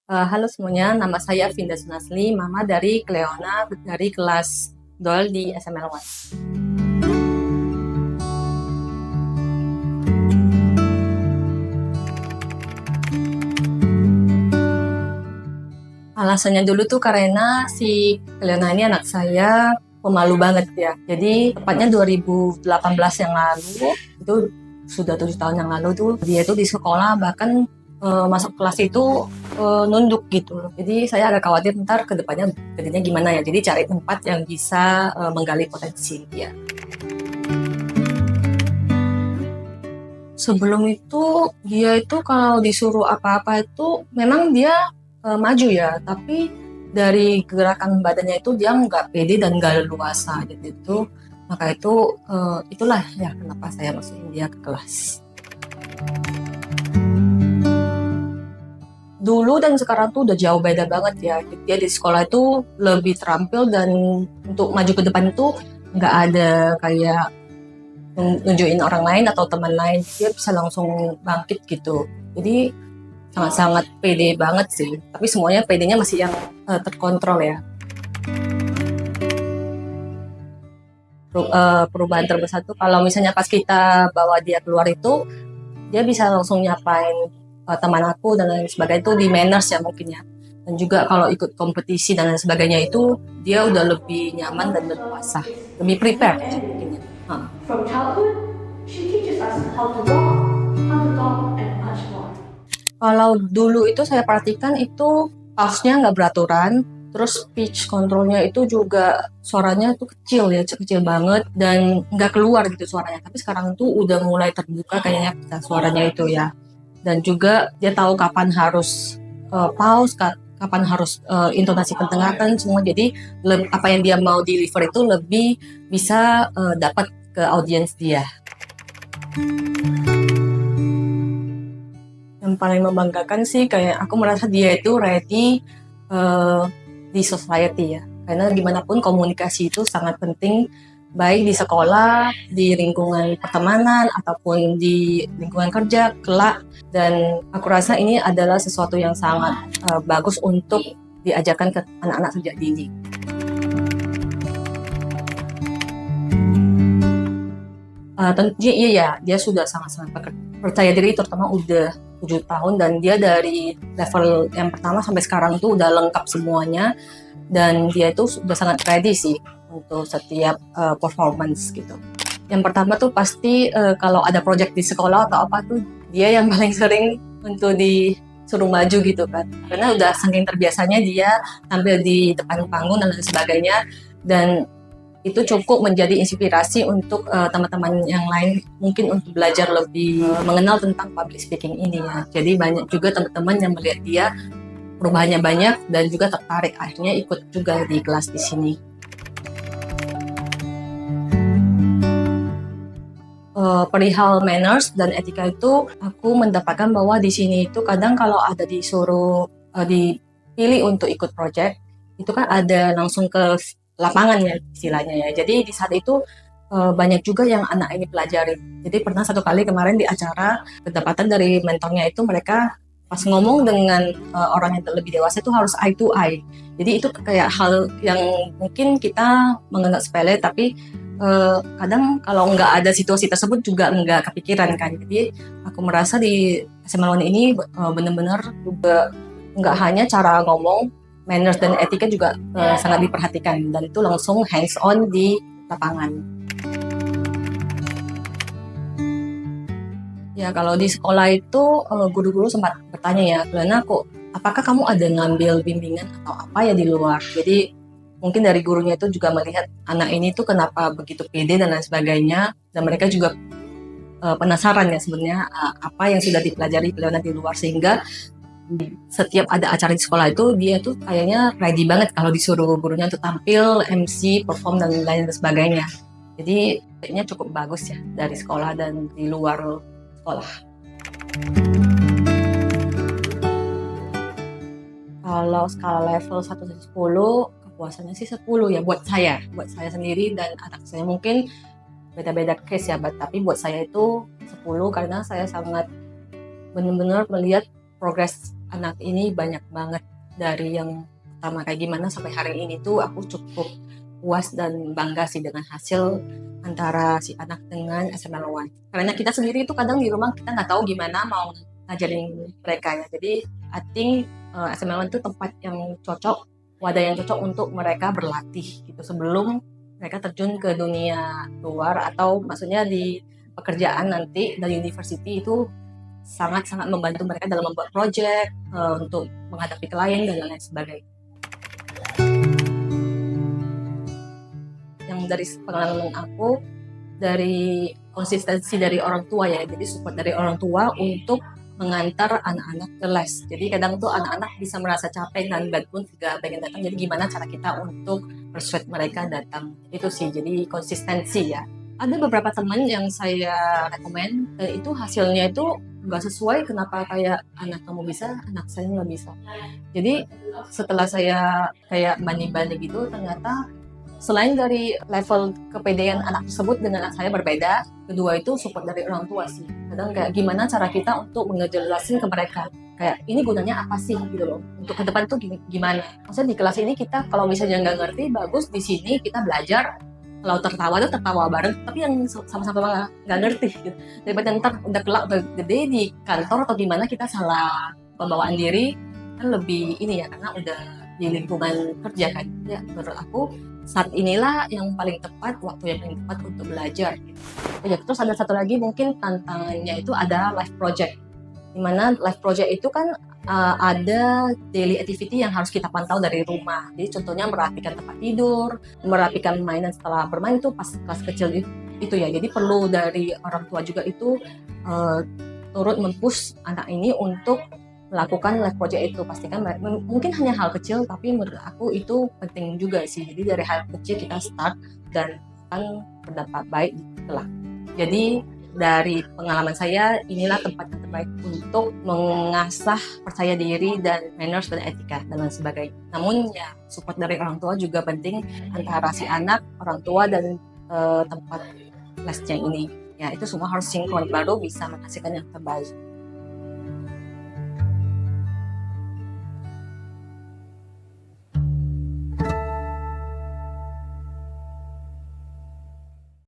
Halo semuanya, nama saya Vinda Sunasli, mama dari Cleona dari kelas DOL di SML1. Alasannya dulu tuh karena si Cleona ini anak saya pemalu banget ya. Jadi tepatnya 2018 yang lalu, itu sudah 7 tahun yang lalu tuh, dia tuh di sekolah bahkan masuk kelas itu nunduk gitu loh. Jadi saya agak khawatir ntar ke depannya jadinya gimana ya. Jadi cari tempat yang bisa menggali potensi dia. Sebelum itu dia itu kalau disuruh apa-apa itu memang dia maju ya, tapi dari gerakan badannya itu dia nggak pede dan nggak leluasa gitu itu. Maka itu itulah ya kenapa saya masukin dia ke kelas. Dulu dan sekarang tuh udah jauh beda banget ya. Dia di sekolah itu lebih terampil dan untuk maju ke depan itu nggak ada kayak nunjukin orang lain atau teman lain, dia bisa langsung bangkit gitu. Jadi sangat-sangat pede banget sih, tapi semuanya pedenya masih yang terkontrol ya. Perubahan terbesar tuh kalau misalnya pas kita bawa dia keluar itu dia bisa langsung nyapain teman aku dan lain sebagainya, itu di manners ya mungkin ya. Dan juga kalau ikut kompetisi dan lain sebagainya itu dia udah lebih nyaman dan leluasa, lebih prepare ya mungkin ya. From childhood, she teaches us how to walk, how to talk, and much more. Kalau dulu itu saya perhatikan itu pulse-nya nggak beraturan, terus pitch controlnya itu juga suaranya itu kecil ya, kecil banget dan nggak keluar gitu suaranya. Tapi sekarang tuh udah mulai terbuka kayaknya suaranya itu ya. Dan juga dia tahu kapan harus pause, kapan harus intonasi pertengahan semua. Jadi apa yang dia mau deliver itu lebih bisa dapat ke audiens dia. Yang paling membanggakan sih kayak aku merasa dia itu ready di society ya, karena gimana pun komunikasi itu sangat penting, baik di sekolah, di lingkungan pertemanan ataupun di lingkungan kerja kelak. Dan aku rasa ini adalah sesuatu yang sangat bagus untuk diajarkan ke anak-anak sejak dini. Tentunya iya ya, dia sudah sangat-sangat percaya diri, terutama udah 7 tahun dan dia dari level yang pertama sampai sekarang tuh udah lengkap semuanya dan dia itu sudah sangat ready sih untuk setiap performance gitu. Yang pertama tuh pasti kalau ada project di sekolah atau apa tuh dia yang paling sering untuk disuruh maju gitu kan, karena udah saking terbiasanya dia tampil di depan panggung dan lain sebagainya, dan itu cukup menjadi inspirasi untuk teman-teman yang lain mungkin untuk belajar lebih mengenal tentang public speaking ini ya. Jadi banyak juga teman-teman yang melihat dia perubahannya banyak dan juga tertarik akhirnya ikut juga di kelas di sini. Perihal manners dan etika itu aku mendapatkan bahwa di sini itu kadang kalau ada disuruh dipilih untuk ikut project itu kan ada langsung ke lapangan ya istilahnya ya. Jadi di saat itu banyak juga yang anak ini pelajari. Jadi pernah satu kali kemarin di acara kedapatan dari mentornya itu mereka pas ngomong dengan orang yang lebih dewasa itu harus eye to eye. Jadi itu kayak hal yang mungkin kita menganggap sepele, tapi kadang kalau nggak ada situasi tersebut juga nggak kepikiran kan. Jadi aku merasa di SMA ini benar-benar juga nggak hanya cara ngomong, manners dan etika juga sangat diperhatikan dan itu langsung hands on di lapangan. Ya kalau di sekolah itu guru-guru sempat bertanya ya, Lena kok apakah kamu ada ngambil bimbingan atau apa ya di luar? Jadi mungkin dari gurunya itu juga melihat anak ini tuh kenapa begitu pede dan lain sebagainya, dan mereka juga penasaran ya sebenarnya apa yang sudah dipelajari Leona di luar, sehingga setiap ada acara di sekolah itu dia tuh kayaknya ready banget kalau disuruh gurunya untuk tampil, MC, perform dan lain sebagainya. Jadi kayaknya cukup bagus ya dari sekolah dan di luar sekolah. Kalau skala level 1 sampai 10, kepuasannya sih 10 ya buat saya sendiri dan anak saya. Mungkin beda-beda case ya, tapi buat saya itu 10 karena saya sangat benar-benar melihat progres anak ini banyak banget. Dari yang pertama kayak gimana sampai hari ini tuh aku cukup puas dan bangga sih dengan hasil antara si anak dengan SML1. Karena kita sendiri itu kadang di rumah kita nggak tahu gimana mau ngajarin mereka ya. Jadi I think SML1 itu tempat yang cocok, wadah yang cocok untuk mereka berlatih gitu sebelum mereka terjun ke dunia luar, atau maksudnya di pekerjaan nanti dari university itu sangat-sangat membantu mereka dalam membuat project, untuk menghadapi klien dan lain sebagainya. Yang dari pengalaman aku, dari konsistensi dari orang tua ya, jadi support dari orang tua untuk mengantar anak-anak ke les. Jadi kadang tuh anak-anak bisa merasa capek dan bad mood juga pengen datang, jadi gimana cara kita untuk persuade mereka datang. Itu sih, jadi konsistensi ya. Ada beberapa teman yang saya rekomen, itu hasilnya itu nggak sesuai, kenapa kayak anak kamu bisa, anak saya nggak bisa. Jadi setelah saya kayak banding-banding gitu, ternyata selain dari level kepedean anak tersebut dengan anak saya berbeda, kedua itu support dari orang tua sih. Kadang kayak gimana cara kita untuk ngejelasin ke mereka, kayak ini gunanya apa sih gitu loh, untuk ke depan tuh gimana. Maksudnya di kelas ini kita kalau misalnya nggak ngerti, bagus di sini kita belajar, kalau tertawa tuh tertawa bareng, tapi yang sama-sama nggak ngerti gitu. Daripada ntar udah kelak udah gede di kantor atau gimana kita salah pembawaan diri, kan lebih ini ya, karena udah di lingkungan kerja kan. Ya menurut aku saat inilah yang paling tepat, waktu yang paling tepat untuk belajar gitu. Oh ya, terus ada satu lagi mungkin tantangannya itu ada life project. Dimana life project itu kan ada daily activity yang harus kita pantau dari rumah. Jadi contohnya merapikan tempat tidur, merapikan mainan setelah bermain itu pas kelas kecil itu ya. Jadi perlu dari orang tua juga itu turut mempush anak ini untuk melakukan life project itu. Pastikan mungkin hanya hal kecil, tapi menurut aku itu penting juga sih. Jadi dari hal kecil kita start dan akan berdampak baik kelak. Jadi dari pengalaman saya, inilah tempat yang terbaik untuk mengasah percaya diri dan manners dan etika dan lain sebagainya. Namun ya support dari orang tua juga penting, antara si anak, orang tua dan tempat lesnya ini. Ya itu semua harus sinkron baru bisa menghasilkan yang terbaik.